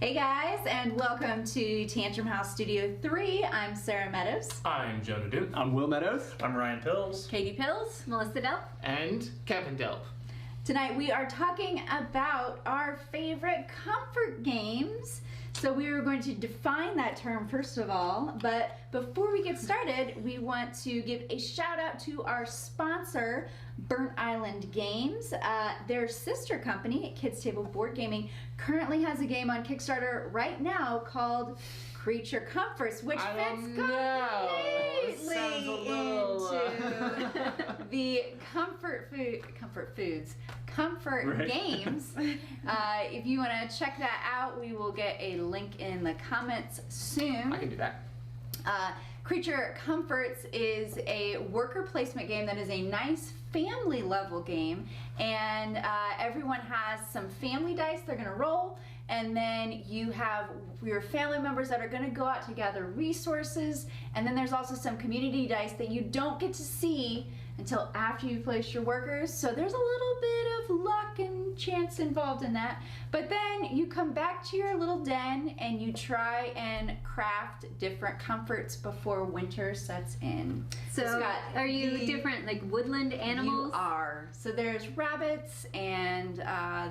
Hey guys, and welcome to Tantrum House Studio 3. I'm Sarah Meadows. I'm Jonah Duke. I'm Will Meadows. I'm Ryan Pills. Katie Pills. Melissa Delp. And Kevin Delp. Tonight we are talking about our favorite comfort games. So we are going to define that term first of all, but before we get started, we want to give a shout out to our sponsor, Burnt Island Games. Their sister company, Kids Table Board Gaming, currently has a game on Kickstarter right now called Creature Comforts, which fits completely into the comfort games. If you want to check that out, we will get a link in the comments soon. I can do that. Creature Comforts is a worker placement game that is a nice family level game, and everyone has some family dice they're going to roll, and then you have your family members that are going to go out to gather resources, and then there's also some community dice that you don't get to see until after you place your workers, so there's a little bit of luck and chance involved in that. But then you come back to your little den and you try and craft different comforts before winter sets in. So are you different, like woodland animals? You are. So there's rabbits, and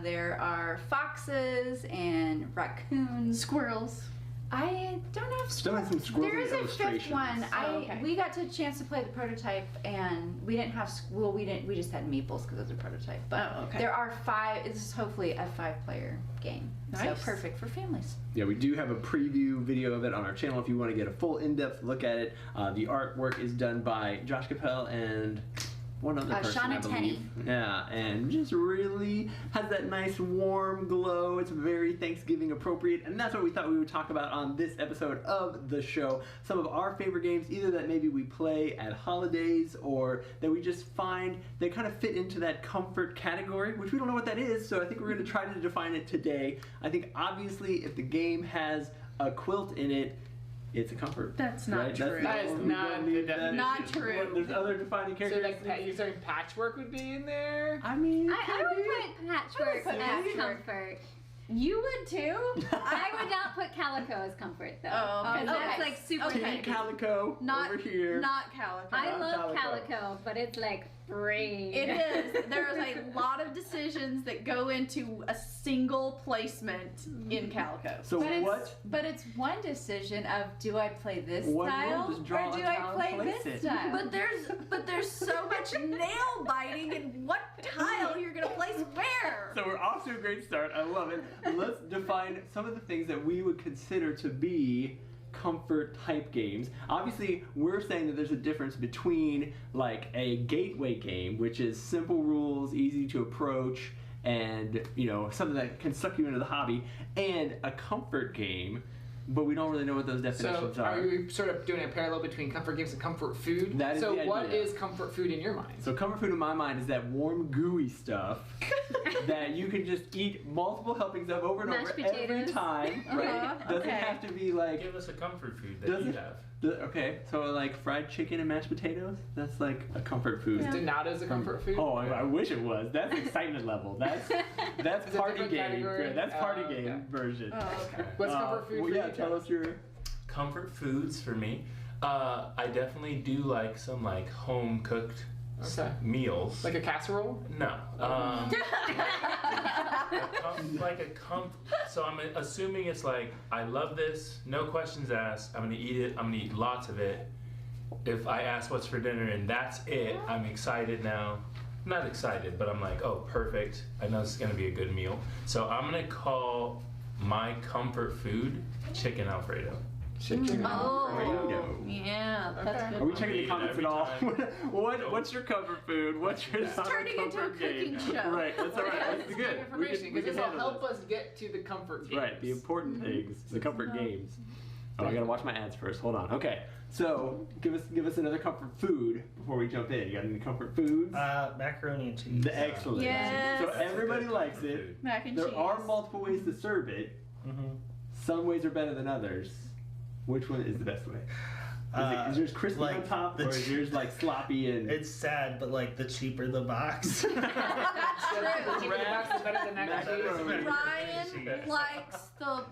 there are foxes and raccoons. Squirrels. I don't have Still have some squirrely There is a fifth illustrations. one. okay. We got a chance to play the prototype, and we didn't have we just had meeples because it was a prototype. But there are 5. This is hopefully a 5-player game. Nice. So perfect for families. Yeah, we do have a preview video of it on our channel if you want to get a full in-depth look at it. The artwork is done by Josh Capel and one other person, Shauna I believe. Tenney. Yeah, and just really has that nice warm glow. It's very Thanksgiving appropriate, and that's what we thought we would talk about on this episode of the show. Some of our favorite games, either that maybe we play at holidays or that we just find they kind of fit into that comfort category, which we don't know what that is, so I think we're going to try to define it today. I think obviously if the game has a quilt in it, it's a comfort. That's not right? true. That is not the definition. Not true. There's other defining So characteristics. like you're saying patchwork would be in there? I mean, I would put patchwork as comfort. You would too? I would not put calico as comfort though. Oh, okay. Because that's like super Team heavy. Calico over here. Not calico. I love Calico. calico, but it's like free. It is. There's a lot of decisions that go into a single placement in Calico. So But it's one decision of, do I play this One style rule, just draw or do a I tile play and place this it. style? But there's so much nail biting in what tile you're gonna place where. So we're off to a great start. I love it. Let's define some of the things that we would consider to be comfort type games. Obviously, we're saying that there's a difference between like a gateway game, which is simple rules, easy to approach, and something that can suck you into the hobby, and a comfort game. But we don't really know what those definitions So are. are you sort of doing a parallel between comfort games and comfort food? That is so the what idea. is comfort food in your mind? So comfort food in my mind is that warm, gooey stuff that you can just eat multiple helpings of over and Mashed over every potatoes. time. Right? Doesn't have to be like. Give us a comfort food that Does you it- have. Okay, so like fried chicken and mashed potatoes. That's like a comfort food. Donato's a comfort food? Oh, I wish it was. That's excitement level. That's It's a party different game. category? That's party Oh, game okay. version. Oh, okay. What's comfort food well, for yeah, you? tell us your. Comfort foods for me. I definitely do like some like home cooked Okay. meals. Like a casserole? No. So I'm assuming it's like, I love this, no questions asked, I'm gonna eat it, I'm gonna eat lots of it. If I ask what's for dinner and that's it, I'm excited now. Not excited, but I'm like, oh, perfect. I know this is gonna be a good meal. So I'm gonna call my comfort food chicken Alfredo. Chicken. Alfredo. Yeah, that's Okay. good. Are we checking the Eat comments every at all? time. What's your comfort food? What's your turning into a cooking show. Right, that's all right. That's good. Information, We because can this will handle help us get to the comfort games. Right, the important things, the comfort games. Oh, I gotta watch my ads first. Hold on. Okay, so give us another comfort food before we jump in. You got any comfort foods? Macaroni and cheese. Excellent. Yes. So everybody likes it. Mac and There cheese. are multiple ways to serve it. Mm-hmm. Some ways are better than others. Which one is the best way? Is yours crispy like on top, the or is yours like sloppy and? It's sad, but like the cheaper the box. That's The true. chicken box is better than mac and cheese. Ryan likes the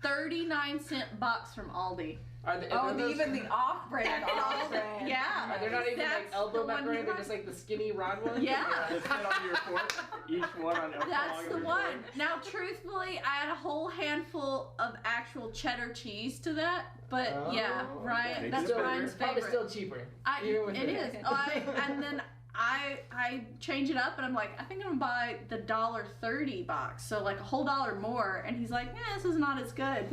39-cent box from Aldi. Are they, Oh, are those, even the off-brand. Off-brand. Yeah. Are they not even like That's elbow the one macaroni? you They're want. just like the skinny round ones? Yeah. Just sit on your fork, each one on a That's log the of your one. fork. Now, truthfully, I had a whole handful of actual cheddar cheese to that, but yeah, Oh, Ryan, okay. that's Still, Ryan's Probably favorite. still cheaper. It Even with is. And then I change it up, and I'm like, I think I'm gonna buy the $1.30 box, so like a whole $1 more. And he's like, this is not as good.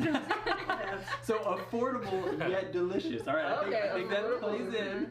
So affordable yet delicious. All right, I think that plays in.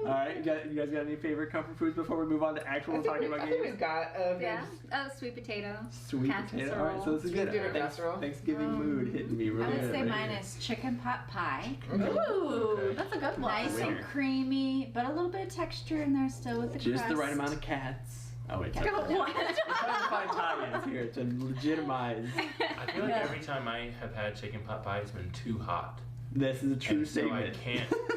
All right, you guys got any favorite comfort foods before we move on to actual talking about I think games? we've got Yeah. Oh, sweet potato. Sweet potato. All right, so this is good. Sweet potato casserole. Thanksgiving mood hitting me I really would good. say right mine here. is chicken pot pie. Ooh, that's a good one. Nice and Winner. creamy, but a little bit of texture in there still with the Just crust. the right amount of cats. Oh wait, Yeah. sorry. Go what? We're trying to find tie-ins here to legitimize. I feel like Yeah. every time I have had chicken pot pie, it's been too hot. This is a true And so statement.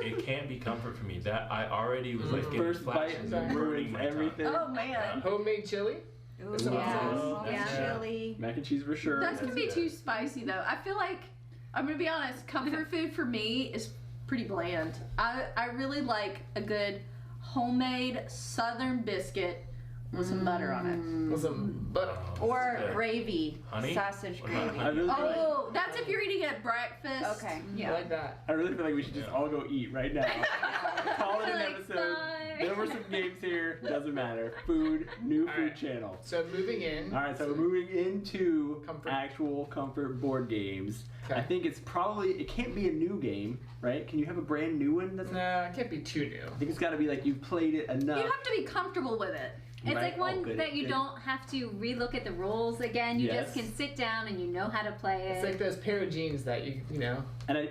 it can't be comfort for me. That I already was like getting First bite flashes and burning ruins my tongue. everything. Oh man. Homemade chili. Ooh, Some yeah. sauce. Yeah. Chili. Mac and cheese for sure. That can That's be good. too spicy though. I feel like I'm gonna be honest. Comfort food for me is pretty bland. I really like a good homemade Southern biscuit with some butter on it. With some butter. Oh, Or this is good. gravy. Honey? Sausage What about gravy. I really, feel like, Oh, that's if you're eating at breakfast. Okay. I Yeah. like that. I really feel like we should just all go eat right now. Call it an Like, episode. bye. There were some games here. Doesn't matter. Food, new All food right. channel. So moving in. All right, so we're moving into Comfort. actual comfort board games. Okay. I think it can't be a new game, right? Can you have a brand new one? That's No, it can't be too new. I think it's got to be like you've played it enough. You have to be comfortable with it. It's Right. like one Oh, good, that you good. don't have to relook at the rules again. You Yes. just can sit down and you know how to play it. It's like those pair of jeans that you know. And I,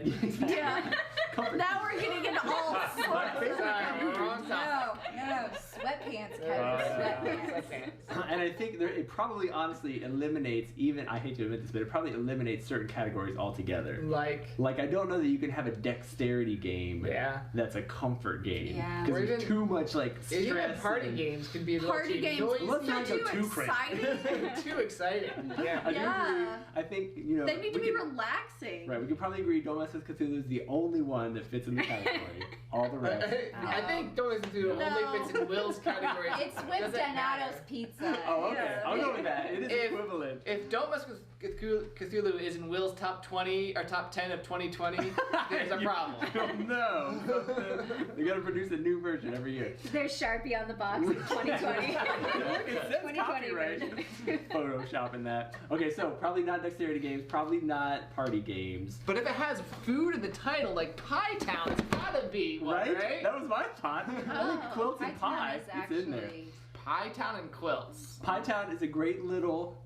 Yeah. comfort. Now we're getting into all sorts of Sorry, wrong topic. No, sweatpants, Kevin. yeah. Sweatpants. And I think it probably honestly eliminates even, I hate to admit this, but it probably eliminates certain categories altogether. Like, Like, I don't know that you can have a dexterity game yeah. that's a comfort game. Yeah. Because Or there's even- too much, like, stress. Even party and- games could be a little party too games. noisy. Let's not They're go too too crazy. exciting. Too exciting. Yeah. I do Yeah. agree. I think, you know. They need to we be can- relaxing. Right, we could probably agree Don't Mess with Cthulhu is the only one that fits in the category. All the rest. I think Don't Listen to No. only fits in Will's category. It's with Doesn't matter. Donato's Pizza. Oh, okay. Yeah. I'll go with that. It is If- equivalent. If Don't Mess with Cthulhu is in Will's top 20 or top 10 of 2020, there's a problem. Oh, no. They gotta produce a new version every year. There's Sharpie on the box of 2020. It says 2020 copyright. version. Photoshopping that. Okay, so probably not dexterity games, probably not party games. But if it has food in the title, like Pie Town, it's gotta be one, right? That was my thought. I think quilts and pie. is It's in there. actually. Pie Town and quilts. Pie Town is a great little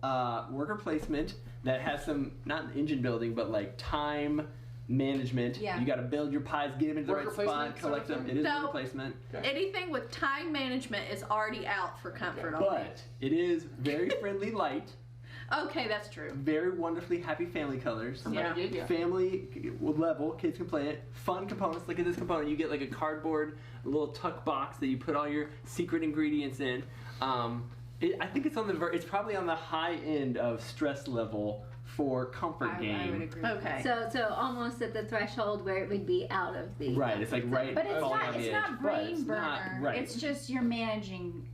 worker placement that has some, not engine building, but like time management. Yeah. You got to build your pies, get them into the Worker right spot, placement sort collect of them. thing? It is No. worker placement. Anything with time management is already out for comfort only. But it is very friendly light, Okay, that's true. very wonderfully happy family colors. Yeah. Yeah. Family level, kids can play it. Fun components. Look at this component. You get like a cardboard, a little tuck box that you put all your secret ingredients in. I think it's on the it's probably on the high end of stress level for comfort game. I would agree. Okay. So almost at the threshold where it would be out of the. Right, it's like right. But it's falling not. on the It's edge. not Right, brain it's not- burner. right. It's just you're managing.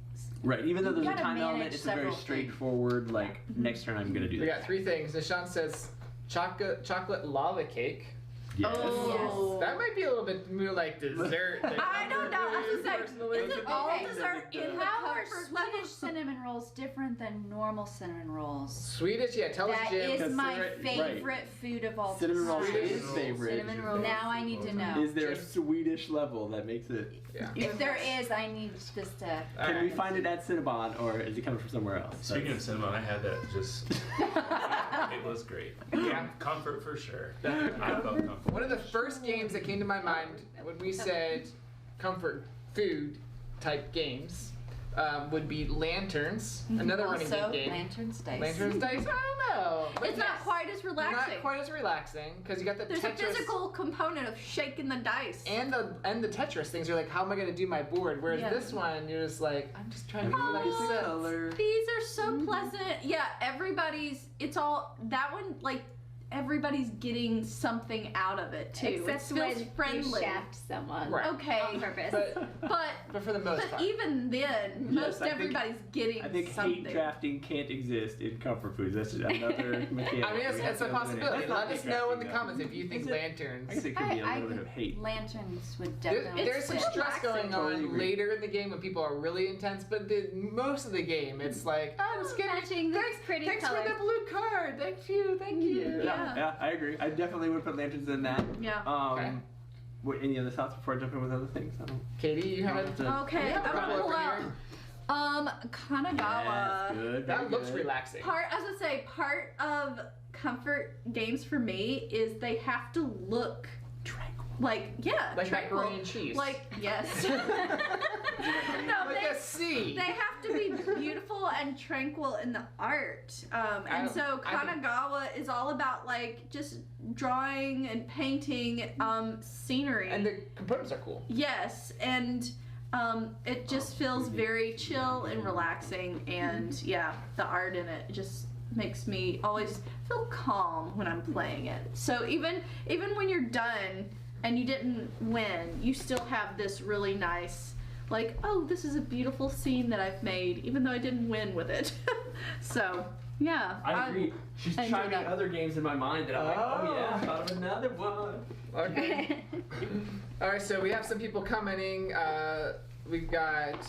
Right, even though You there's a gotta time element, manage it's a very several things. straightforward, like, next turn I'm gonna do We that. got 3 things. Nishan says chocolate lava cake. Yes. Oh. That might be a little bit more like dessert. than I don't know. I was comfort just food, personally. like, is it all Okay. dessert in the How are comfort level? Swedish cinnamon rolls different than normal cinnamon rolls? Swedish, yeah. Tell us, That Jim. is Because my right. favorite food of all Cinnamon rolls time. is his favorite. Cinnamon rolls. Now I need to know. Is there a Swedish level that makes it? Yeah. If there is, I need this to. All Can we right. find it at Cinnabon, or is it coming from somewhere else? Speaking of cinnamon, I had that just. It was great. Yeah. Comfort for sure. I felt comfort. One of the first games that came to my mind when we said comfort food type games would be lanterns. Another running Also, game. Lanterns Dice. Lanterns dice. I don't know. But It's not quite as relaxing. Not quite as relaxing because you got the There's Tetris. a physical component of shaking the dice. And the Tetris things. You're like, how am I gonna do my board? Whereas Yeah. this one, you're just like, I'm just trying to Oh, relax. it's a color. These are so pleasant. Yeah, it's all, that one, like, everybody's getting something out of it, too. Except it feels when you friendly. shaft someone Right. Okay. on purpose. But for the most But part. even then, most I think- everybody's getting I think something. hate drafting can't exist in comfort foods. That's just another mechanic. I mean, we have it's a to eliminate. possibility. That's not Let us hate know in the drafting, comments though. if you think Is it? lanterns. I guess it could be a little bit of hate. Lanterns would There- definitely. there's some It's stress relaxing. going on Totally agree. later in the game when people are really intense, but most of the game it's like, oh, I'm just kidding. matching the Thanks, pretty thanks for colors. the blue card. Thank you, thank you. Yeah, I agree. I definitely would put lanterns in that. Yeah. Okay. Any other thoughts before I jump in with other things? I don't. Katie, you have Okay, you have a I'm couple gonna pull over out here. Kanagawa. Yes, good. That very looks good. relaxing. As I say, part of comfort games for me is they have to look Tranquil. like, yeah, Like tranquil. macaroni and cheese. Like, yes. No, Like a C. they have to be beautiful and tranquil in the art. And so I think- Kanagawa is all about like just drawing and painting scenery. And the components are cool. Yes, and it just feels very chill and relaxing, and yeah, the art in it just makes me always feel calm when I'm playing it. So even when you're done and you didn't win, you still have this really nice, like, oh, this is a beautiful scene that I've made, even though I didn't win with it. So yeah, I agree. She's I enjoy chiming that. other games in my mind that I'm like, oh yeah, Oh. I thought of another one. Okay. All right, so we have some people commenting. We've got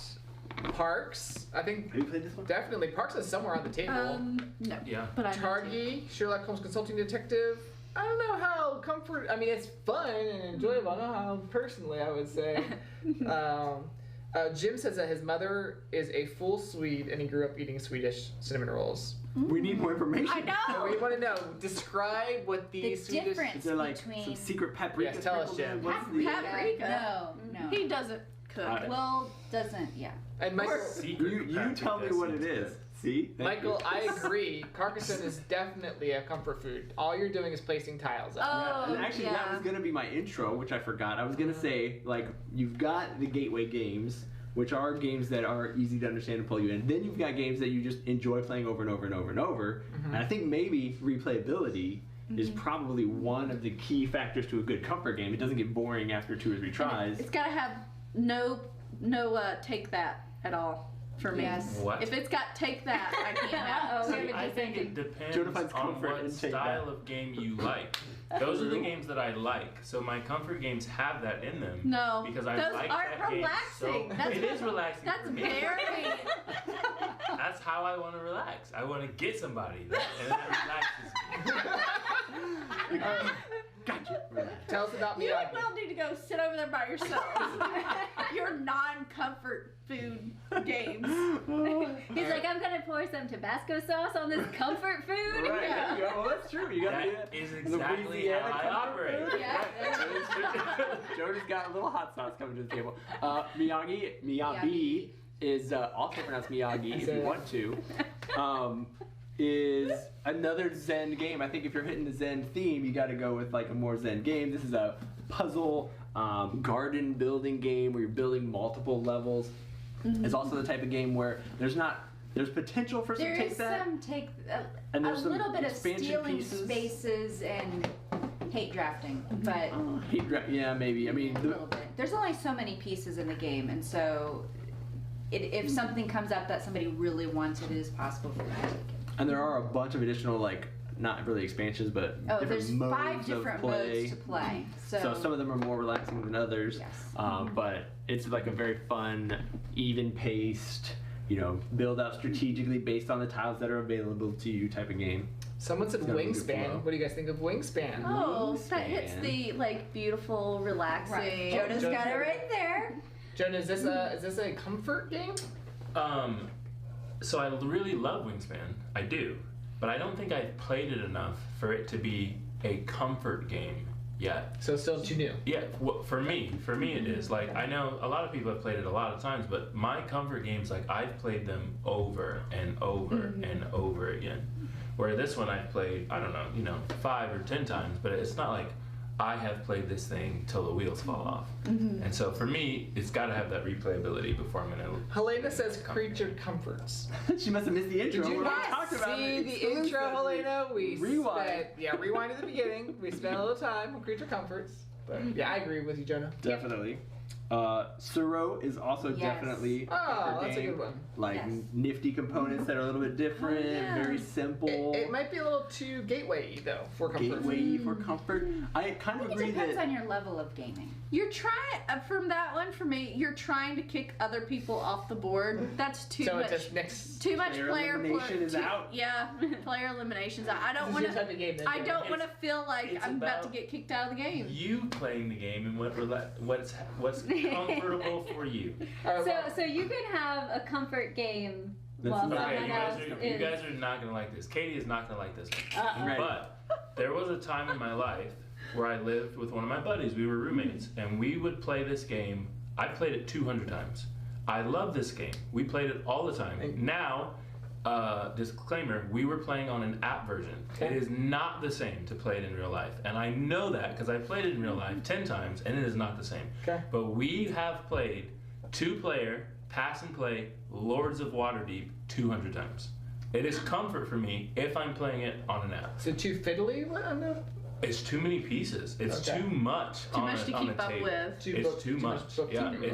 Parks. I think Have you played this one? definitely Parks is somewhere on the table. no, Yeah. but I Targi, Sherlock Holmes Consulting Detective. I don't know how comfort. I mean, it's fun and enjoyable. I don't know how personally I would say. Jim says that his mother is a full Swede and he grew up eating Swedish cinnamon rolls. We need more information. I So know. we want to know. Describe what The these Swedish. difference Is there like between some secret paprika? Yes, tell us, sprinkled in? Jim. What's the? Paprika. No. He doesn't cook. Alright. Will doesn't. Yeah. And Michael. Secret You paprika tell me what it seems is. good. See? Thank Michael, you. I agree. Carcassonne is definitely a comfort food. All you're doing is placing tiles up. Oh, And actually, that was gonna be my intro, which I forgot. I was gonna say, like, you've got the gateway games, which are games that are easy to understand and pull you in. Then you've got games that you just enjoy playing over and over and over and over. And I think maybe replayability is probably one of the key factors to a good comfort game. It doesn't get boring after 2 or 3 tries. It's gotta have no take that at all for me. Yes. What? If it's got take that, I can't have. Uh-oh. See, I think it depends Jonah finds on comfort what in take style that. of game you like. Those are the games that I like. So my comfort games have that in them. No, Because I those like aren't that game relaxing. so- That's it is relaxing That's for me. very. That's how I want to relax. I want to get somebody, and that relaxes me. Gotcha. Tell us about You and Miyagi. Will need to go sit over there by yourselves. Your non-comfort food games. He's like, I'm gonna pour some Tabasco sauce on this comfort food. Right, there you go. Well, that's true. You gotta do That that. is exactly how I operate. Yeah. Jody's got a little hot sauce coming to the table. Miyagi is also pronounced Miyagi if you want to. Is another Zen game. I think if you're hitting the Zen theme, you got to go with like a more Zen game. This is a puzzle garden building game where you're building multiple levels. It's also the type of game where there's potential for some There take is that. some take And a there's some little bit of expansion stealing pieces. spaces and hate drafting, but Yeah, maybe. I mean, a little bit. There's only so many pieces in the game, and so if something comes up that somebody really wants, it is possible for them to take it. and there are a bunch of additional, like, not really expansions, but Oh, different there's modes 5 different of play. modes to play. So some of them are more relaxing than others. Yes. But it's like a very fun, even-paced, build out strategically based on the tiles that are available to you type of game. Someone said It's got a good Wingspan. flow. What do you guys think of Wingspan? Oh, that hits Wingspan. the like beautiful, relaxing. Right. Jonah's got it right there. Jonah, is this a comfort game? So I really love Wingspan. I do. But I don't think I've played it enough for it to be a comfort game. yet. So it's still too new. Yeah, for me it is. Like, I know a lot of people have played it a lot of times, but my comfort games, like, I've played them over and over and over again. Where this one I've played, I don't know, 5 or 10 times, but it's not like I have played this thing till the wheels fall off. And so for me, it's got to have that replayability before I'm going to... Helena says creature comforts. She must have missed the intro. Did you We're not talking about see it the intro, exclusively. Helena? We Rewind. rewind to the beginning. We spent a little time on creature comforts. But yeah, I agree with you, Jonah. Definitely. Suro is also Yes. definitely a Oh, comfort that's a game. good one. Like Yes. nifty components that are a little bit different, very simple. It might be a little too gateway though for comfort. Gateway for comfort. I kind of It agree depends that on your level of gaming. You're trying from that one for me. You're trying to kick other people off the board. That's too So much. it just next. Too much Player player elimination is out. Yeah, player elimination's out. I don't This want is your to. type of game, then, I Jonah. don't want to feel like it's I'm about to about get kicked out of the game. You playing the game and what's comfortable for you. All right, well, So you can have a comfort game That's while not- Okay, someone you else you guys are not gonna like this. Katie is not gonna like this one. Right. But there was a time in my life where I lived with one of my buddies. We were roommates, and we would play this game. I played it 200 times. I love this game. We played it all the time. Now, disclaimer, we were playing on an app version. It is not the same to play it in real life. And I know that because I played it in real life 10 times, and it is not the same. Okay. But we have played 2-player, pass and play, Lords of Waterdeep 200 times. It is comfort for me if I'm playing it on an app. so too fiddly? What? I'm not. It's too many pieces. It's Okay. too much Too on much a, to on keep a up tape. with. It's too much. Yeah, bookkeeping.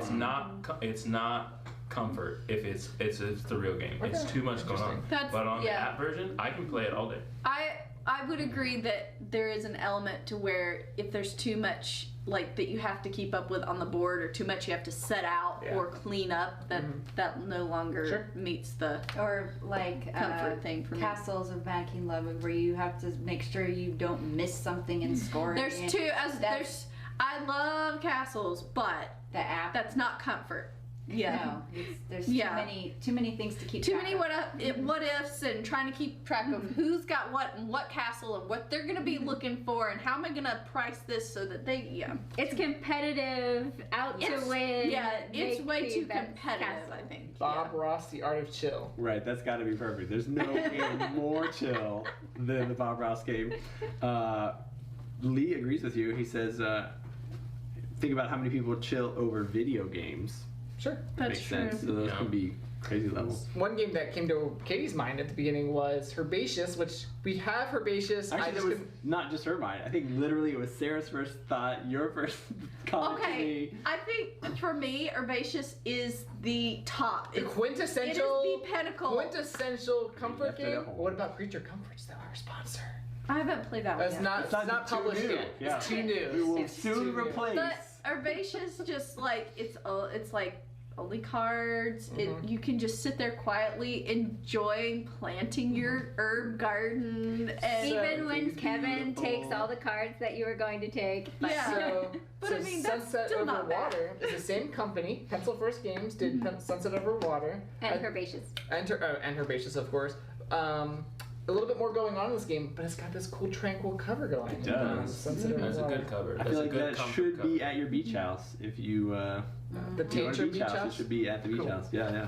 it's not comfort if it's the real game. It's Okay. too much going on. That's- But on the yeah. app version, I can play it all day. I would agree that there is an element to where if there's too much like that you have to keep up with on the board or too much you have to set out Yeah. or clean up that no longer Sure. meets the Or like comfort thing for me. Castles of Macking Love, where you have to make sure you don't miss something and score. There's it. two That's there's I love castles, but the app. that's not comfort. Yeah. No, there's Yeah. too many things to keep. Too track many of. what ifs and trying to keep track of who's got what and what castle and what they're gonna be looking for and how am I gonna price this so that they It's competitive, out It's- to win. yeah, it's make way the too best competitive, castle. I think. Bob Ross, The Art of Chill. Right, that's got to be perfect. There's no game more chill than the Bob Ross game. Lee agrees with you. He says, think about how many people chill over video games. Sure. That's Makes true. sense. So those Yeah. can be crazy levels. One game that came to Katie's mind at the beginning was Herbaceous, which we have Herbaceous. Actually, I it just was couldn't- not just her mind. I think literally it was Sarah's first thought, your first comment to Okay, me. I think for me, Herbaceous is the top. the It is quintessential. the pinnacle. Quintessential comfort left it at game. home. What about Creature Comforts, though, our sponsor? I haven't played that one It's yet. not. It's not too published new. yet. Yeah. It's too new. We will It's soon too new. replace. But Herbaceous just like it's like only cards. You can just sit there quietly enjoying planting your herb garden and Even when Everything's Kevin beautiful. takes all the cards that you were going to take. Yeah. So, But so I mean, that's Sunset still Over not bad. Water is the same company. Pencil First Games did Sunset Over Water. And herbaceous. And Herbaceous, of course. A little bit more going on in this game, but it's got this cool tranquil cover going. It does. Sunset Over That's a Water. good cover. I That's feel a like good that comfort should cover. be at your beach house if you. The you want a Tantrum Beach It House. should be at the beach Cool. house. Yeah, yeah.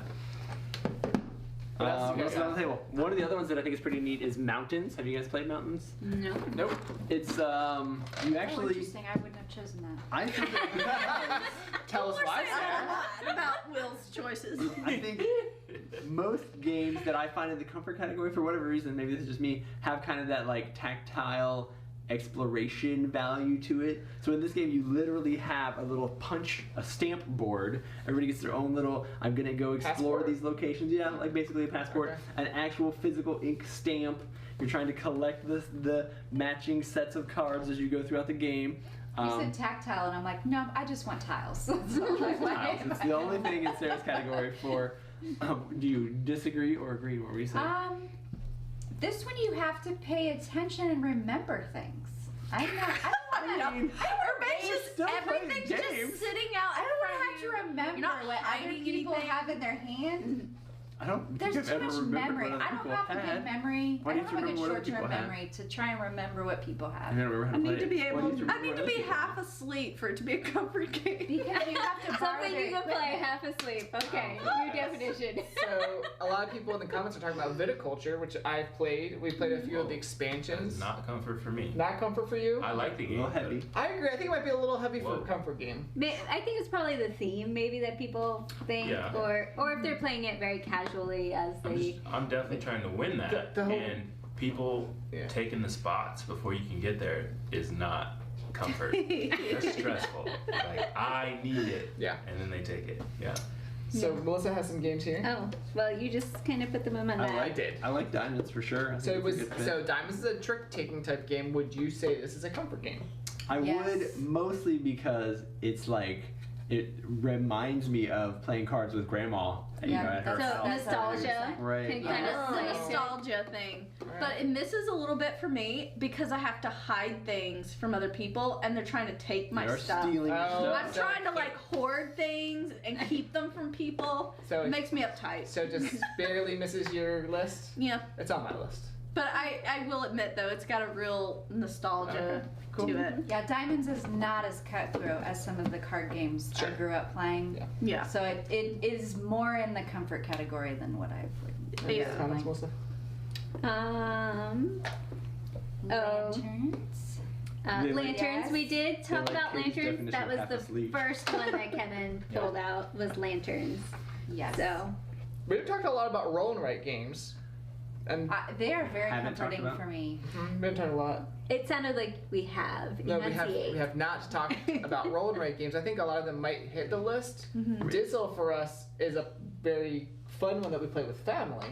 What else you What's got? on the table? One of the other ones that I think is pretty neat is Mountains. Have you guys played Mountains? no. Nope. It's you Oh, actually. interesting. I wouldn't have chosen that. I think. Tell us We're why. saying a lot about Will's choices. I think most games that I find in the comfort category, for whatever reason, maybe this is just me, have kind of that like tactile exploration value to it. So in this game, you literally have a little a stamp board. Everybody gets their own little, I'm gonna go explore Passport? these locations. Yeah, like basically a passport, Okay. an actual physical ink stamp. You're trying to collect the matching sets of cards as you go throughout the game. You said tactile, and I'm like, no, I just want tiles. That's all I want. Tiles. It's the only thing in Sarah's category for. Do you disagree or agree? What were you saying? This one you have to pay attention and remember things. I don't want to. Herbaceous, still playing everything's games. just sitting out I in don't front want to have of to you. remember You're not what other hiding people anything. have in their hand. I don't There's think I've too ever much remembered memory. what I other don't people have a good had. memory. Why I do you don't have a good remember what other short-term people had? memory to try and remember what people have. I don't remember how I to play need to it. be Why able. do you remember I need what to other be people half had? asleep for it to be a comfort game. Because you have to borrow Something their you can play equipment. half asleep. Okay, Oh, new definition. So a lot of people in the comments are talking about Viticulture, which I've played. We played a few of the That expansions. is not comfort for me. Not comfort for you? I like the A game. little heavy. I agree. I think it might be a little heavy for Whoa. a comfort game. I think it's probably the theme, maybe, that people think, Yeah. or if they're playing it very casually as they. I'm definitely trying to win that. The whole- And people Yeah. taking the spots before you can get there is not comfort. That's stressful. Like, I need it. Yeah. And then they take it. Yeah. So Melissa has some games here. Oh, well, you just kind of put them on my map. I liked it. I like diamonds for sure. I So think it was it's a good fit. so Diamonds is a trick taking type game. Would you say this is a comfort game? I Yes. would, mostly because it's like it reminds me of playing cards with grandma. Yeah, at her that's- So house. nostalgia Right. can kind Oh. of It's a slay. nostalgia thing. Right. But it misses a little bit for me because I have to hide things from other people and they're trying to take my They're stuff. stealing your Oh. stuff. I'm trying to like hoard things and keep them from people. So It makes me uptight. So just barely misses your list. Yeah. It's on my list. But I will admit though, it's got a real nostalgia Okay, cool. to it. Yeah, Diamonds is not as cutthroat as some of the card games Sure. I grew up playing. Yeah. Yeah. So it is more in the comfort category than what I've Yeah. Comments, Melissa? Lanterns. Really? Lanterns. Yes. We did talk like about Katie's lanterns. definition That of was half the asleep. first one that Kevin pulled out was lanterns. Yes. So We've talked a lot about roll and write games. And They are very Haven't talked comforting about- for me. we've talked a lot. it sounded like we have. No, we Enunciate. have not talked about roll and write games. I think a lot of them might hit the list. Dizzle for us is a very fun one that we play with family.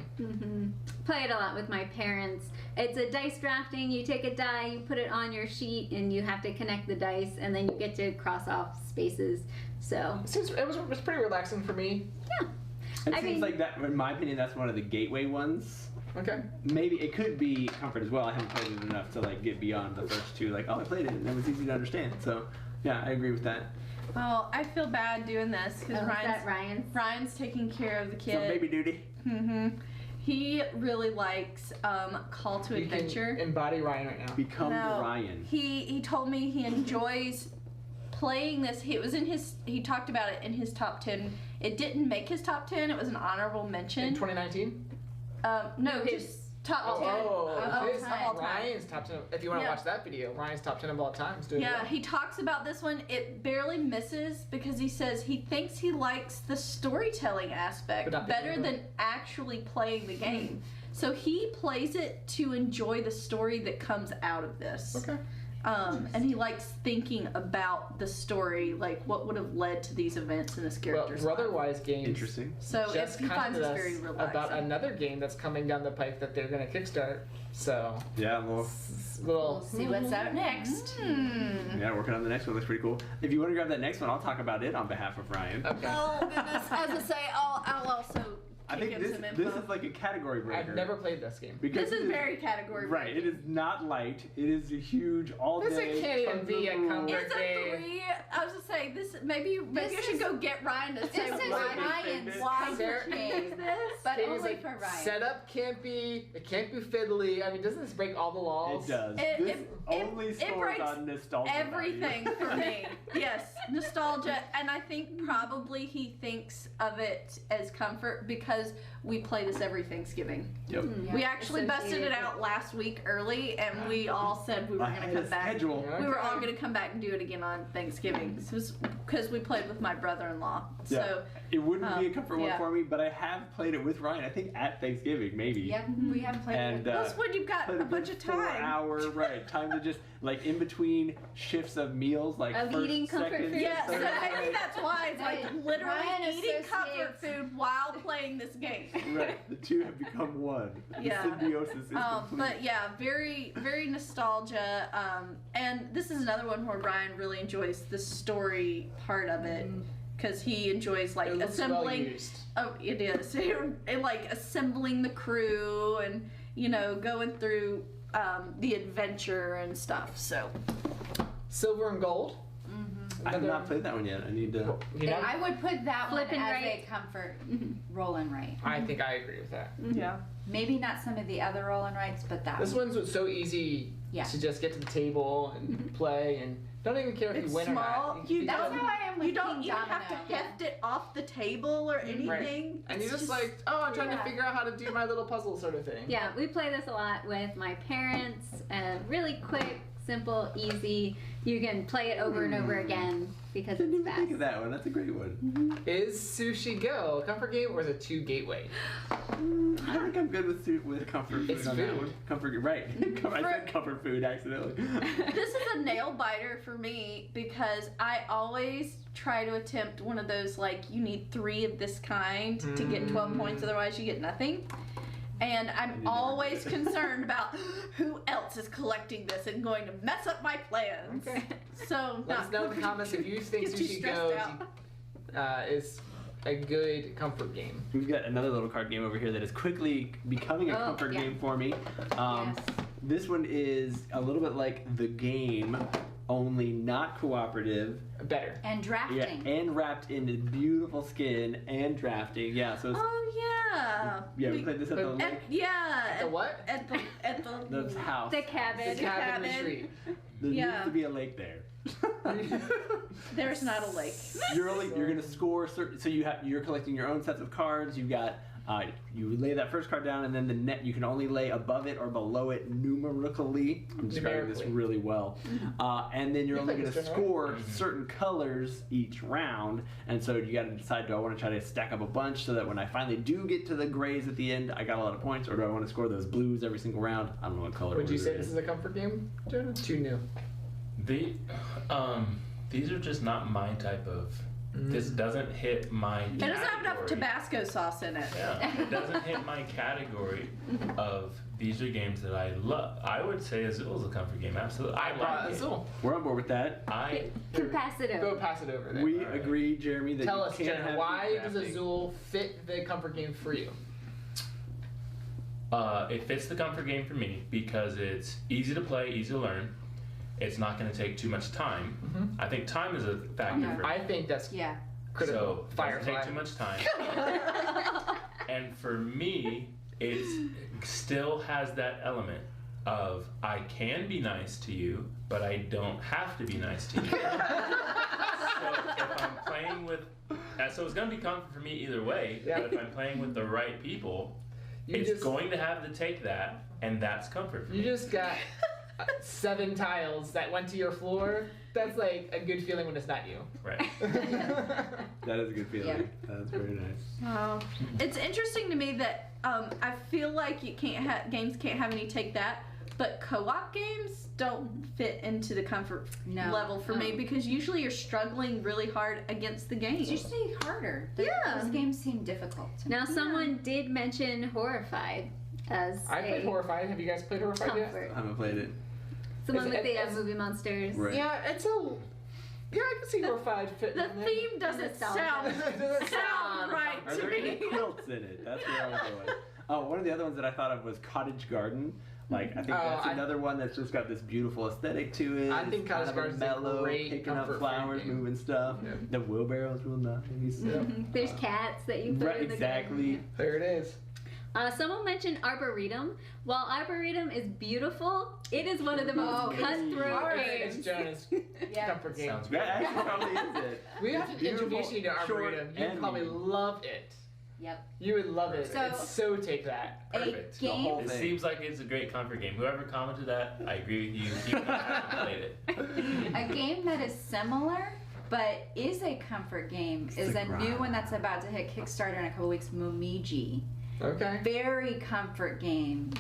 Play it a lot with my parents. It's a dice drafting. You take a die, you put it on your sheet, and you have to connect the dice, and then you get to cross off spaces. So It was pretty relaxing for me. It I seems mean- like that, in my opinion, that's one of the gateway ones. Okay. Maybe it could be comfort as well. I haven't played it enough to like get beyond the first two. Like, oh, I played it and it was easy to understand. So, yeah, I agree with that. Oh, I feel bad doing this because oh, is that Ryan's? Ryan's taking care of the kid. Some baby duty. He really likes Call to You Adventure. can embody Ryan right now. Become No. the Ryan. He told me he enjoys playing this. He talked about it in his top 10. It didn't make his top 10. It was an honorable mention. In 2019? No, his just top 10 Oh, of all his, time. Ryan's top 10. If you want to Yeah. watch that video, Ryan's top 10 of all time. Is doing Yeah, well. he talks about this one. It barely misses because he says he thinks he likes the storytelling aspect But not the better gameplay. than actually playing the game. So he plays it to enjoy the story that comes out of this. Okay. And he likes thinking about the story, like what would have led to these events in this Well, character's life. Brotherwise Games Interesting. So just he finds contacted this very us relaxing. about another game that's coming down the pipe that they're going to kickstart. So, Yeah, well, little. We'll see what's out next. yeah, working on the next one. Looks pretty cool. If you want to grab that next one, I'll talk about it on behalf of Ryan. Okay. Oh goodness! As I say, I'll also I kick think in this some info. this is like a category breaker. I've never played this game. because This it is very category right. It breaking. is not light. It is a huge all This day. can't even be a comfort It's a game. 3. I was just saying this. Maybe This I should is- go get Ryan to say This is why. Ryan's Why Sarah- would you use this? But Katie's only like, for Ryan. Setup can't be. It can't be fiddly. I mean, doesn't this break all the laws? It does. It- This it- only it scores breaks on nostalgia. value. Everything for me. Yes, nostalgia, and I think probably he thinks of it as comfort because we play this every Thanksgiving. Yep. Yeah. We actually busted it Associated out last week early, and we all said we were I going had to a come back. schedule. Yeah. We were all going to come back and do it again on Thanksgiving because we played with my brother-in-law. So It wouldn't be a comfort one yeah. for me, but I have played it with Ryan. I think at Thanksgiving, maybe. Yep, we haven't played And it. that's when you've got played a it bunch for of time. 4 hour, right? Time to just like in between shifts of meals, like Of first, eating comfort second, food. Yeah, so third, I think right? that's why it's like Right. literally Ryan eating comfort associates- food while playing this game. Right, the two have become one. Yeah. The symbiosis is complete. But yeah, very, very nostalgia. And this is another one where Ryan really enjoys the story part of it because he enjoys like It looks well assembling. used. Oh, it is. And, like assembling the crew and going through the adventure and stuff. So Silver and Gold. I have not played that one yet. I need to. You know? I would put that Flip one and as right. a comfort roll and write. I think I agree with that. Yeah. Maybe not some of the other roll and writes, but that This one. one's so easy Yeah. to just get to the table and play, and don't even care if It's you win small. or not. You That's don't- how I am with You don't King even have to Domino. heft it off the table or anything. And It's you're just like, oh, I'm trying Yeah. to figure out how to do my little puzzle sort of thing. Yeah, we play this a lot with my parents. Really quick, simple, easy. You can play it over and over again because Didn't it's even think fast. of that one. That's a great one. Is Sushi Go a comfort game or is it too gateway? I think I'm good with comfort food It's on that food. one. Comfort, right? I said comfort food accidentally. This is a nail biter for me because I always try to attempt one of those like you need 3 of this kind to get 12 points, otherwise you get nothing. And I'm always concerned about who else is collecting this and going to mess up my plans. Okay. So Let us know in the comments if you think Get too Sushi stressed Go out. is a good comfort game. We've got another little card game over here that is quickly becoming a Oh, comfort yeah. game for me. Yes. This one is a little bit like the game, only not cooperative. Better. And drafting. Yeah, and wrapped in beautiful skin and drafting. Yeah, so it's, Oh yeah. yeah, we played this at the But- lake. Yeah. The what? At the The house. The cabin. The cabin in the cabin. street. There yeah. needs to be a lake there. There's not a lake. You're gonna score certain. So you're collecting your own sets of cards. You've got you lay that first card down, and then the net you can only lay above it or below it numerically. I'm describing this Numerically. really well. And then you're You only played going to this one, right? score certain colors each round, and so you got to decide: do I want to try to stack up a bunch so that when I finally do get to the grays at the end, I got a lot of points, or do I want to score those blues every single round? I don't know what color. Would you order say it this is. is a comfort game, Jonah? Too new. These are just not my type of. This doesn't hit my. It doesn't have enough category. Tabasco sauce in it. Yeah, it doesn't hit my category of these are games that I love. I would say Azul is a comfort game. Absolutely, I brought like it. Azul. We're on board with that. I Can pass it Go over. pass it over there. We Alright. agree, Jeremy, that Tell you us, can't Jenna, have why good does drafting. Azul fit the comfort game for you? It fits the comfort game for me because it's easy to play, easy to learn. It's not going to take too much time. I think time is a factor Okay. for me. I think that's Yeah. critical. So it doesn't Firefly. take too much time. And for me, it still has that element of I can be nice to you, but I don't have to be nice to you. So if I'm playing with, so it's going to be comfort for me either way. Yeah. But if I'm playing with the right people, You it's just- going to have to take that, and that's comfort for You me. just got 7 tiles that went to your floor. That's like a good feeling when it's not you. Right. That is a good feeling. That's very nice. It's interesting to me that I feel like you can't games can't have any take that, but co-op games don't fit into the comfort No. level for me No. because usually you're struggling really hard against the game. It's usually harder. Yeah. Those games seem difficult. to me. Now, someone did mention Horrified as I played a Horrified. Have you guys played Horrified yet? comfort. I haven't played it. Someone Is with it- the it's- movie monsters. Right. Yeah, it's a. Yeah, I can see Horrified fitting The in there. theme doesn't Nostalgia. sound sound right Are to there any me. quilts in it? That's where I was going. Oh, one of the other ones that I thought of was Cottage Garden. Like, I think that's another one that's just got this beautiful aesthetic to it. I think It's kind Cottage of Garden's a mellow, great picking up comfort food flowers, game. moving stuff. Yeah. The wheelbarrow's real nice. There's cats that you put Right, in the exactly. garden. There it is. Someone mentioned Arboretum. While Arboretum is beautiful, it is one of the most it's cutthroat hard. games. It's Jonah's Yeah. comfort game. Sounds great. That actually probably is it. We have It's to introduce beautiful, you to short, Arboretum. You'd and probably meaty. love it. Yep. You would love it. So- It's so take that. Perfect. A whole game. It thing. seems like it's a great comfort game. Whoever commented that, I agree with you. Even though I haven't played it. A game that is similar but is a comfort game is the a new grind. one that's about to hit Kickstarter in a couple weeks, Momiji. Okay. Very comfort game.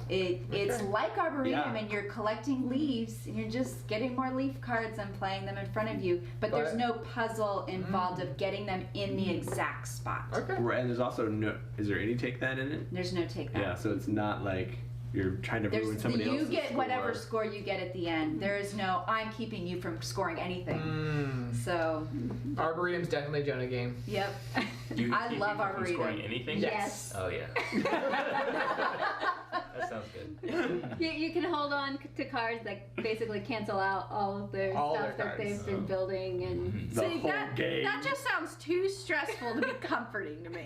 It's Okay. like Arboretum Yeah. and you're collecting leaves and you're just getting more leaf cards and playing them in front of you, but there's But- no puzzle involved of getting them in the exact spot. Okay. Right, and there's also no. Is there any take that in it? There's no take back. Yeah, so it's not like you're trying to ruin somebody else's You get score. whatever score you get at the end. There is no, I'm keeping you from scoring anything. So, Arboretum's definitely a Jonah game. yep. Do you I keep love people from Arboretum. scoring anything? Yes. Oh yeah. That sounds good. You can hold on to cards that basically cancel out all of their All stuff their that cards. they've been building and. The See, whole that, game. that just sounds too stressful to be comforting to me.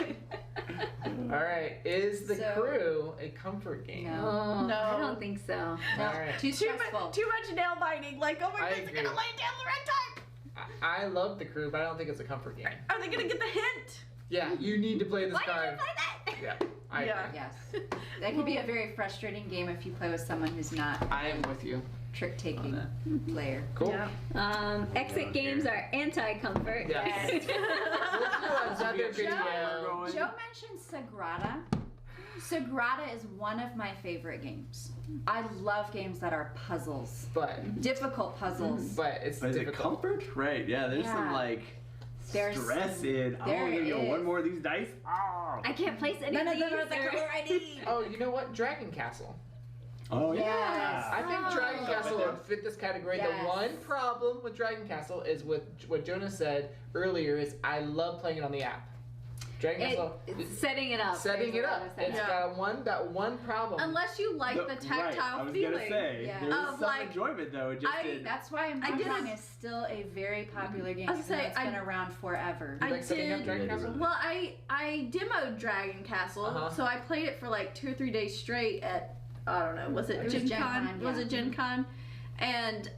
All right, is the So- crew a comfort game? No. Oh, No. I don't think so. No, All right. too Too, stressful. too much nail biting. Like, oh my I goodness, they're agree. gonna lay it down the right time. I love the crew, but I don't think it's a comfort game. Are they gonna get the hint? Yeah, you need to play this Why did card. you play that? Yeah, I Yeah. agree. Yes. That could be a very frustrating game if you play with someone who's not I am with you. trick-taking player. Cool. Yeah. Exit games are anti-comfort. Yes. Let's do another video. Joe mentioned Sagrada. Sagrada is one of my favorite games. I love games that are puzzles. But Difficult puzzles. but it's But is it difficult. comfort? Right, yeah, there's some Yeah. like There's stress in, oh, there I'm gonna go is. one more of these dice. Oh, I can't place any None of of these. them are the or- color I need. Oh, you know what? Dragon Castle. oh Yes. yeah. I think Oh. Dragon Castle would fit this category. Yes. The one problem with Dragon Castle is what Jonah said earlier is I love playing it on the app. Dragon Castle, It's setting it up. setting There's it a lot up. of setting It's up. got that one problem. Unless you like the Right, tactile I was feeling. gonna say Yeah. there's Of, some like, enjoyment though. It just did. That's why I did Mahjong a- is still a very popular game. I was Even though gonna it's say, been around forever. You I like setting up did- Dragon Yeah, Castle? really. Well, I demoed Dragon Castle, Uh-huh. so I played it for like 2 or 3 days straight at I don't know, was it was Gen Gen Con? Con, Was yeah. it Gen Con? And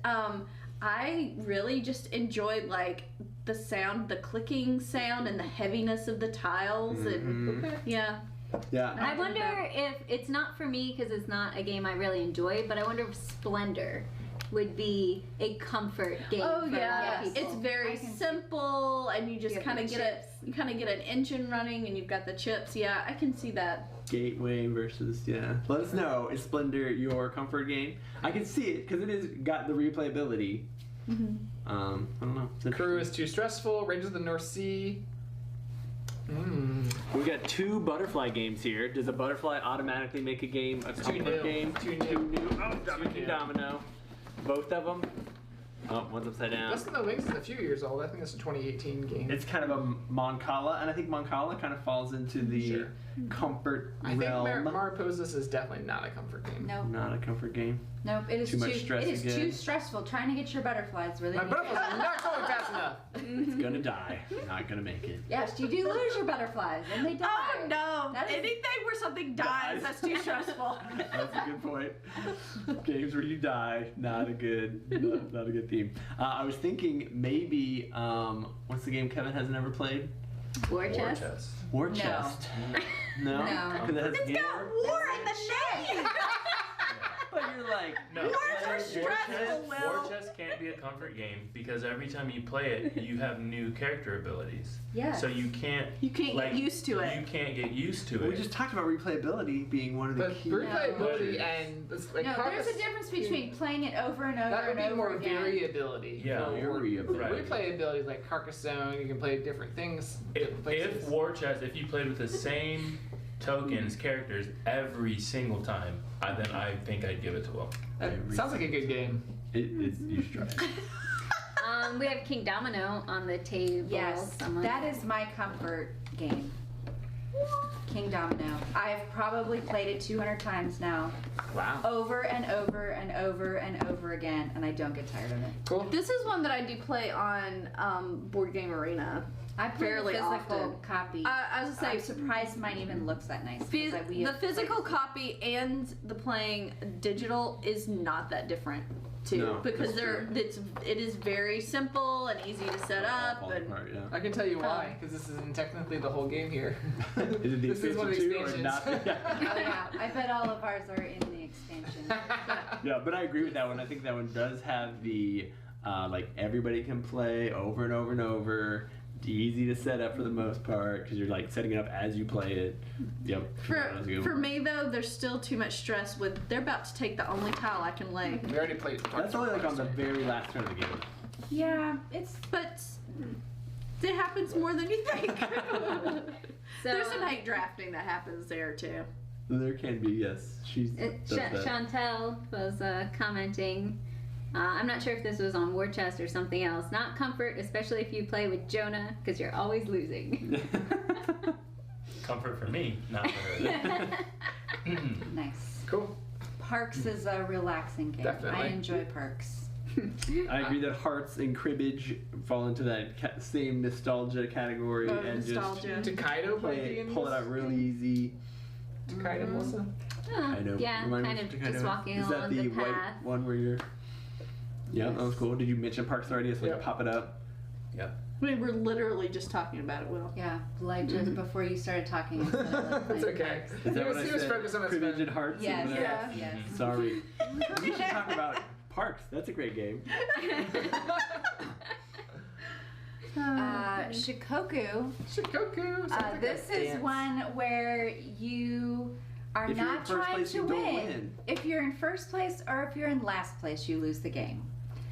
I really just enjoyed like the sound, the clicking sound, and the heaviness of the tiles, and Mhm. yeah. Yeah. I wonder if it's not for me because it's not a game I really enjoy, but I wonder if Splendor would be a comfort game Oh for a lot yeah, of people. it's very I can see- simple, and you just You have kind of the get chips. you kind of get an engine running, and you've got the chips. Yeah, I can see that. Gateway versus Let us know. Is Splendor your comfort game? I can see it because it is got the replayability. I don't know. It's Crew interesting. is too stressful. Rangers of the North Sea. We got 2 butterfly games here. Does a butterfly automatically make a game a too comfort new. game? Too new. Oh, Domino. new. Domino. Both of them. Oh, one's upside down. Dust in the Wings is a few years old. I think that's a 2018 game. It's kind of a Moncala, and I think Moncala kind of falls into the Sure. comfort I think realm. Mariposas is definitely not a comfort game. Nope. Not a comfort game. Nope. It is Too much stress It is again. too stressful trying to get your butterflies really. My make it. butterflies are not going fast enough. It's gonna die. Not gonna make it. Yes, you do lose your butterflies, and they die. Oh no! That is- Anything where something dies, Dies. that's too stressful. That's a good point. Games where you die, not a good theme. I was thinking maybe what's the game Kevin has never played? War chest. War No. Chest. No. No. Because it has It's war. got war in the name. But you're like, No, Wars are War stressful, Chest- Will. War Chest can't be a comfort game because every time you play it, you have new character abilities. Yes. So you can't. You can't like, get used to You it. can't get used to it. we just talked about replayability being one of the But key. replayability and this, like No, there's Carcass- a difference between playing it over and over That would and be over more again. variability. Yeah, variability. Right. Replayability is like Carcassonne. You can play different things. Different places. If War Chest, if you played with the same tokens, characters every single time, then I think I'd give it to Will. That sounds like a good game. It's you should try it. We have King Domino on the table. Yes, somewhere. that is my comfort game. King Domino. I've probably played it 200 times now, Wow. over and over and over and over again, and I don't get tired of it. Cool. This is one that I do play on Board Game Arena. I play Fairly the physical often. copy. I was gonna I'm say surprised mine even looks that nice. 'cause we the have physical played- copy and the playing digital is not that different too, No, because that's it is very simple and easy to set up, Fall and apart, yeah. I can tell you why, because this isn't technically the whole game here. Is it the This is one of the expansion too, or expansions. not? Oh yeah, I bet all of ours are in the expansion. Yeah, but I agree with that one. I think that one does have the like everybody can play over and over and over. Easy to set up for the most part because you're like setting it up as you play it. Yep. That was a good For one. me though, there's still too much stress with they're about to take the only tile I can lay. We already played. That's only like on the very last turn of the game. Yeah, it's But it happens more than you think. So, There's some hate drafting that happens there too. There can be, yes. She's does that. Chantel was commenting. I'm not sure if this was on War Chest or something else. Not comfort, especially if you play with Jonah, because you're always losing. Comfort for me, not for her. Nice. Cool. Parks is a relaxing game. Definitely. I enjoy Parks. I agree that Hearts and Cribbage fall into that same nostalgia category and nostalgia. Takedo pull it out really easy. Takedo, Melissa? I know. Yeah, Remind me kind what of Takedo just walking is that along the the white path. one where you're? Yeah, that was cool. Did you mention Parks already? So I can pop it up. Yep. We were literally just talking about it, Will. Yeah, like just before you started talking. I said I like It's playing okay. Parks. Is that He what was I said? focused on his Cribbage phone. and Hearts. Yes, and yes, Yeah. yes. Sorry. We should talk about Parks. That's a great game. Shikoku. Shikoku. sounds like This a is dance. one where you are If you're in not first trying place, to you don't win. win. If you're in first place or if you're in last place, you lose the game.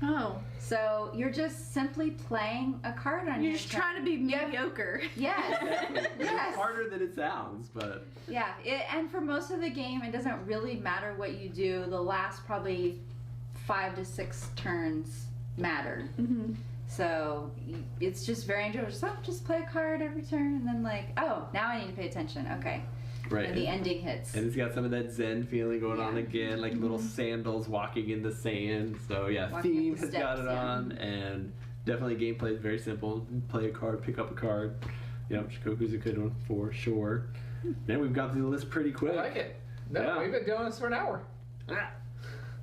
Oh. So you're just simply playing a card on You're your just turn. trying to be Yeah. mediocre. Yes. It's Yes. harder than it sounds, but Yeah, and for most of the game, it doesn't really matter what you do. The last probably 5 to 6 turns matter. Mm-hmm. So it's just very enjoyable. Just play a card every turn, and then like, oh, now I need to pay attention. Okay, right. and the ending hits. And it's got some of that Zen feeling going on Yeah. again, like little sandals walking in the sand. So yeah, Walking theme up the has got steps, it yeah. on, and definitely gameplay is very simple. Play a card, pick up a card. Yep, Shikoku's a good one for sure. Man, we've gone through the list pretty I quick. like it. No, Yeah. we've been doing this for an hour.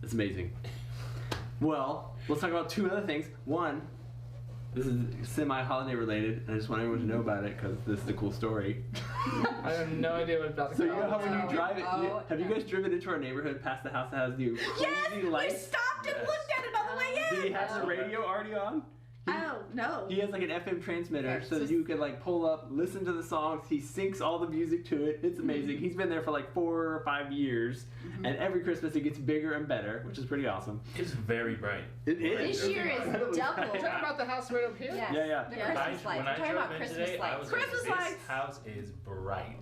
It's amazing. Well, let's talk about 2 other things. One, this is semi-holiday related, and I just want everyone to know about it because this is a cool story. I have no idea what about the So you know how when no. you drive it, Oh, have you no. guys driven into our neighborhood past the house that has the Yes, crazy we lights? stopped and Yes. looked at it on the way in. Did he have the radio already on? Oh, no. He has like an FM transmitter Yeah, so that so- you can like pull up, listen to the songs. He syncs all the music to it. It's amazing. He's been there for like 4 or 5 years, and every Christmas it gets bigger and better, which is pretty awesome. It's very bright. It is. This year is Incredibly double. bright. You talking about the house right up here? Yes. Yeah, yeah. The Yeah. Christmas lights. When We're I talking drove about in Christmas today, I lights. was Christmas like, lights. this house is bright.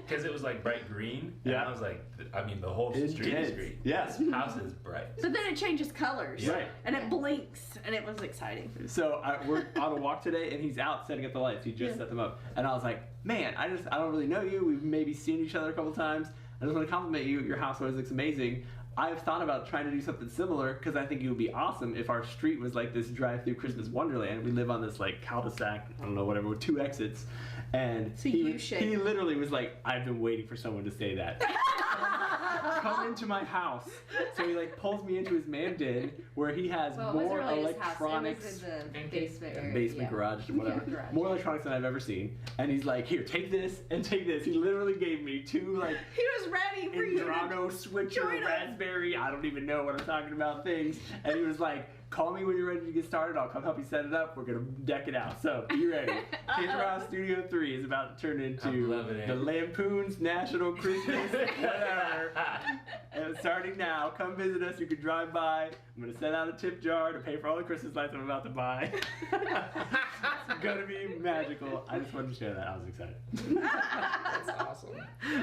Because it was like bright green. Yeah. And I was like, I mean, the whole street Intense. is green. Yes. This house is bright. But then it changes colors. Right. And it blinks, and it was exciting. So we're on a walk today, and he's out setting up the lights. He just set them up, and I was like, "Man, I don't really know you. We've maybe seen each other a couple times. I just want to compliment you. Your house always looks amazing. I've thought about trying to do something similar because I think it would be awesome if our street was like this drive-through Christmas wonderland. We live on this like cul-de-sac, I don't know, whatever, with 2 exits, and It's a he U-shape. literally was like, "I've been waiting for someone to say that." Come into my house. So he like pulls me into his man den where he has Well, it wasn't more really electronics. his house. It was in the Empty. basement area. Basement, yeah. garage, whatever. Yeah, garage. More electronics than I've ever seen. And he's like, "Here, take this and take this." He literally gave me 2 like He was ready for you. Indrano switcher join us. raspberry. I don't even know what I'm talking about things. And he was like, "Call me when you're ready to get started. I'll come help you set it up. We're gonna deck it out. So be ready." Tantrum House Studio 3 is about to turn into I'm loving it. the Lampoon's National Christmas whatever. And it's starting now. Come visit us. You can drive by. I'm gonna send out a tip jar to pay for all the Christmas lights I'm about to buy. It's gonna be magical. I just wanted to share that. I was excited. That's awesome.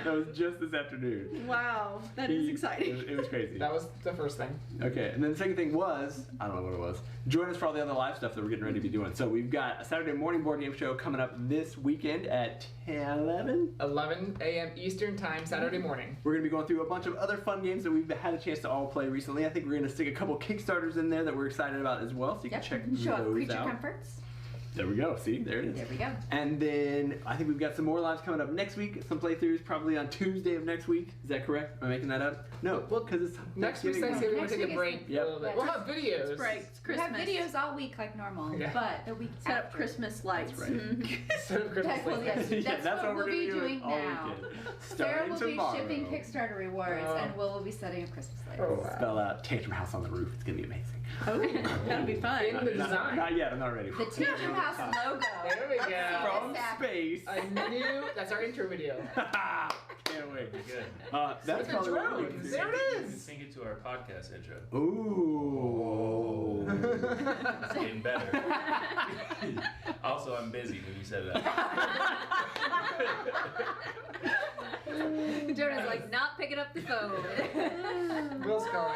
That was just this afternoon. Wow, that is exciting. It was crazy. That was the first thing. Okay, and then the second thing was, I don't know what it was. Join us for all the other live stuff that we're getting ready to be doing. So we've got a Saturday morning board game show coming up this weekend at 11. 11 a.m. Eastern Time, Saturday morning. We're going to be going through a bunch of other fun games that we've had a chance to all play recently. I think we're going to stick a couple Kickstarters in there that we're excited about as well, so you Yep. can check Show up those Creature out. Comforts. There we go. See, there it is. There we go. And then I think we've got some more lives coming up next week. Some playthroughs probably on Tuesday of next week. Is that correct? Am I making that up? No, well, because it's Next week's Thanksgiving. Thanksgiving, we'll Next take a week is break Thanksgiving. a little bit. Yep. We'll have videos. It's break. It's We have Christmas. videos all week like normal, Yeah. but the week Set up after. Christmas lights. That's right. Instead of Christmas That- well, lights. yes. Yeah, That's what we're we'll be gonna do doing all now. weekend. Sarah Starting will tomorrow. be shipping Kickstarter rewards, Oh. and Will be setting up Christmas lights. Oh, wow. Spell out Tantrum House on the roof. It's gonna be amazing. Oh, that'll be fun. In the Not- design. Not yet. I'm not ready. The Tantrum House logo. There we Let's see go. From this happen. space. I knew. That's our intro video. Can't wait. Good. That's With the probably what we drones. can There do. it You can is. sing it to our podcast intro. Ooh. It's getting better. Also, I'm busy when you set it up. Jonah's like, not picking up the phone. Will's calling.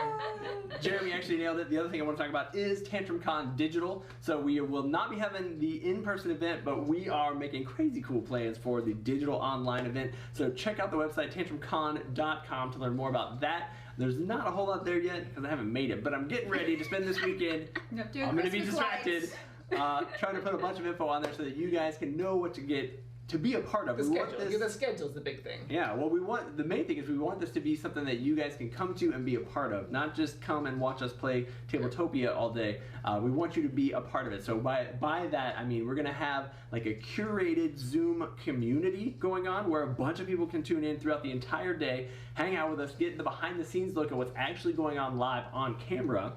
Jeremy actually nailed it. The other thing I want to talk about is Tantrum Con Digital. So we will not be having the in-person event, but we are making crazy cool plans for the digital online event. So check out the website, tantrumcon.com, to learn more about that. There's not a whole lot there yet because I haven't made it, but I'm getting ready to spend this weekend. I'm going to be distracted trying to put a bunch of info on there so that you guys can know what to get to be a part of. The schedule. The schedule's the big thing. Yeah, well, the main thing is we want this to be something that you guys can come to and be a part of, not just come and watch us play Tabletopia all day. We want you to be a part of it. So by that, I mean we're going to have like a curated Zoom community going on where a bunch of people can tune in throughout the entire day, hang out with us, get the behind-the-scenes look at what's actually going on live on camera.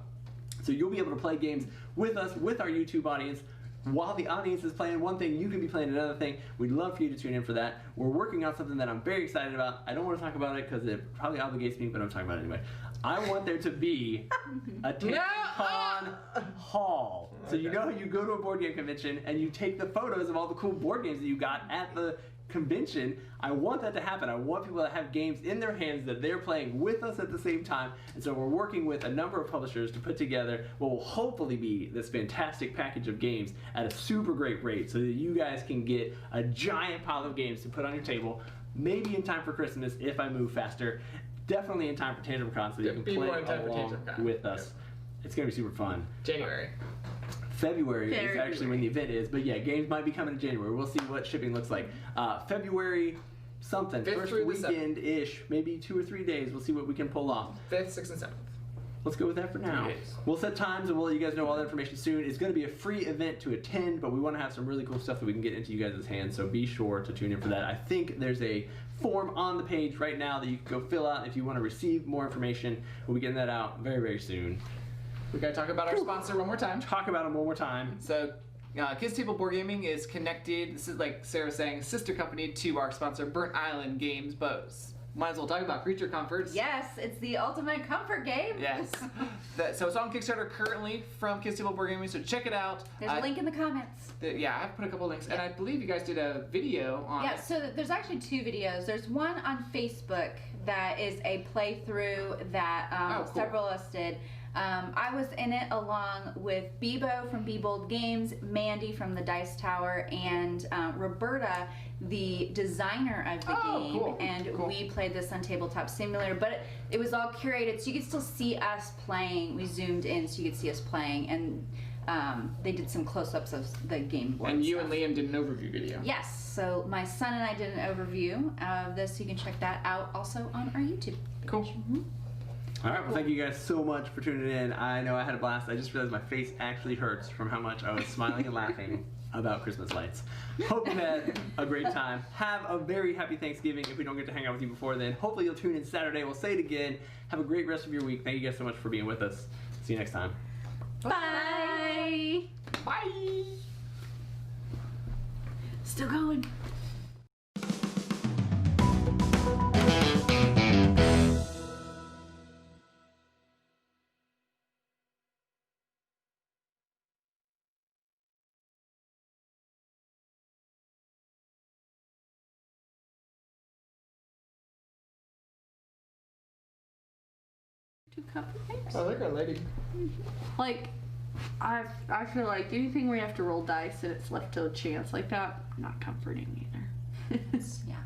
So you'll be able to play games with us, with our YouTube audience. While the audience is playing one thing, you can be playing another thing. We'd love for you to tune in for that. We're working on something that I'm very excited about. I don't want to talk about it because it probably obligates me, but I'm talking about it anyway. I want there to be a TantrumCon hall. So you know how you go to a board game convention and you take the photos of all the cool board games that you got at the convention. I want that to happen. I want people to have games in their hands that they're playing with us at the same time. And so we're working with a number of publishers to put together what will hopefully be this fantastic package of games at a super great rate so that you guys can get a giant pile of games to put on your table, maybe in time for Christmas if I move faster. Definitely in time for TantrumCon so that you can play along with us. It's going to be super fun. January. February is actually when the event is, but yeah, games might be coming in January. We'll see what shipping looks like. February something, first weekend-ish, maybe 2 or 3 days. We'll see what we can pull off. 5th, 6th, and 7th. Let's go with that for now. We'll set times and we'll let you guys know all that information soon. It's going to be a free event to attend, but we want to have some really cool stuff that we can get into you guys' hands, so be sure to tune in for that. I think there's a form on the page right now that you can go fill out if you want to receive more information. We'll be getting that out very, very soon. We gotta talk about our sponsor one more time. Talk about them one more time. So, Kids Table Board Gaming is connected. This is, like Sarah was saying, a sister company to our sponsor, Burnt Island Games, but might as well talk about Creature Comforts. Yes, it's the ultimate comfort game. Yes. So it's on Kickstarter currently from Kids Table Board Gaming, so check it out. There's a link in the comments. Yeah, I've put a couple links, and I believe you guys did a video on it. Yeah, so there's actually 2 videos. There's one on Facebook that is a playthrough that cool. several of us did. I was in it along with Bebo from Be Bold Games, Mandy from the Dice Tower, and Roberta, the designer of the game. Cool. And we played this on Tabletop Simulator, but it was all curated, so you could still see us playing. We zoomed in so you could see us playing, and they did some close-ups of the game board. And you and Liam did an overview video. Yes, so my son and I did an overview of this, so you can check that out also on our YouTube. Cool. Mm-hmm. All right, well, thank you guys so much for tuning in. I know I had a blast. I just realized my face actually hurts from how much I was smiling and laughing about Christmas lights. Hope you had a great time. Have a very happy Thanksgiving if we don't get to hang out with you before then. Hopefully you'll tune in Saturday. We'll say it again. Have a great rest of your week. Thank you guys so much for being with us. See you next time. Bye. Bye. Still going. Cupcakes. Oh, look at lady. Like, I feel like anything where you have to roll dice and it's left to a chance like that, not comforting either. Yeah.